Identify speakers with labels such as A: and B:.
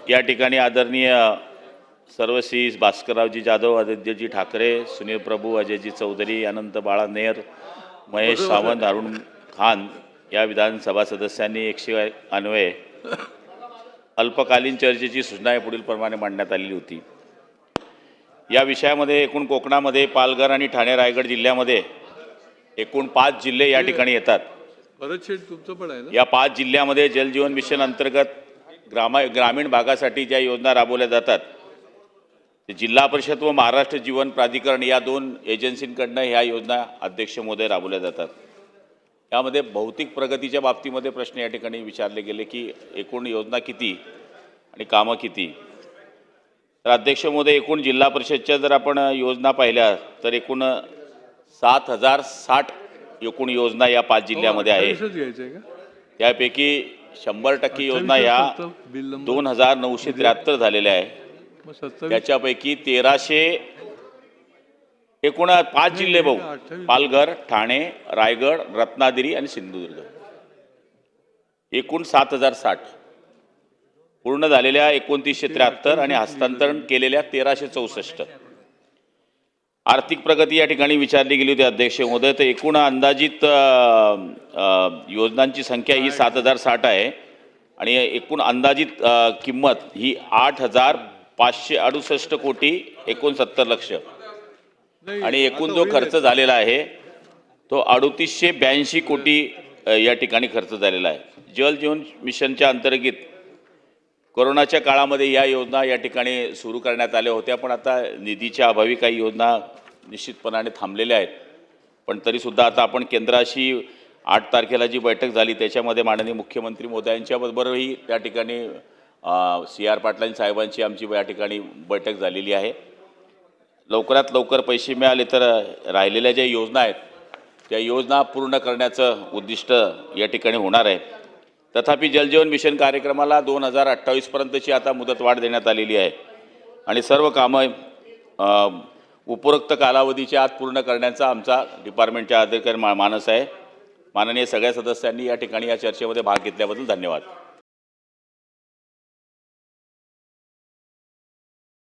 A: या ठिकाणी आदरणीय सर्व श्री भास्कररावजी जाधव, आदित्यजी ठाकरे, सुनील प्रभू, अजयजी चौधरी, अनंत बाळा नेर, महेश सावंत, अरुण खान या विधानसभा सदस्यांनी 100 अन्वये अल्पकालीन चर्चेची सूचना पुढील प्रमाणे मांडण्यात आलेली होती। या विषयामध्ये एकूण कोकणामध्ये पालघर आणि ठाणे रायगड जिल्ह्यामध्ये एकूण 5 जिल्हे या ठिकाणी येतात। या 5 जिल्ह्यामध्ये जल जीवन मिशन अंतर्गत ग्रामीण भागासाठी ज्या योजना राबवल्या जातात ते जिल्हा परिषद व महाराष्ट्र जीवन प्राधिकरण या 2 एजन्सींकडून ह्या योजना अध्यक्ष महोदय राबवल्या जातात। यामध्ये भौतिक प्रगतीच्या बाबतीमध्ये प्रश्न या ठिकाणी विचारले गेले की एकूण योजना किती आणि कामं किती। तर अध्यक्ष महोदय, एकूण जिल्हा परिषदच्या जर आपण योजना पाहिल्या तर एकूण 7060 एकूण योजना या 5 जिल्ह्यामध्ये आहे। त्यापैकी 100% योजना या 2973 झालेल्या आहे। त्याच्यापैकी 1300 एकूण 5 जिल्हे भाऊ, पालघर, ठाणे, रायगड, रत्नागिरी आणि सिंधुदुर्ग, एकूण 7060 पूर्ण झालेल्या 2973 आणि हस्तांतरण केलेल्या 1364। आर्थिक प्रगती या ठिकाणी विचारली गेली होती अध्यक्ष महोदय। तर एकूण अंदाजित योजनांची संख्या ही 7060 आहे आणि एकूण अंदाजित किंमत ही 8568 कोटी 69 लक्ष आणि एकूण जो खर्च झालेला आहे तो 3882 कोटी या ठिकाणी खर्च झालेला आहे। जल जीवन मिशनच्या अंतर्गत कोरोनाच्या काळामध्ये या योजना या ठिकाणी सुरू करण्यात आल्या होत्या, पण आता निधीच्या अभावी काही योजना निश्चितपणाने थांबलेल्या आहेत। पण तरीसुद्धा आता आपण केंद्राशी 8 तारखेला जी बैठक झाली त्याच्यामध्ये माननीय मुख्यमंत्री महोदयांच्याबरोबरही त्या ठिकाणी CR पाटील साहेबांची आमची या ठिकाणी बैठक झालेली आहे। लवकरात लवकर पैसे मिळाले तर राहिलेल्या ज्या योजना आहेत त्या योजना पूर्ण करण्याचं उद्दिष्ट या ठिकाणी होणार आहे। तथापि जलजीवन मिशन कार्यक्रमाला 2028 पर्यंतची आता मुदतवाढ देण्यात आलेली आहे आणि सर्व कामं उपरोक्त कालावधीच्या आत पूर्ण करण्याचा आमचा डिपार्टमेंटच्या अधिकारी मानस आहे। माननीय सगळ्या सदस्यांनी या ठिकाणी या चर्चेमध्ये भाग घेतल्याबद्दल धन्यवाद।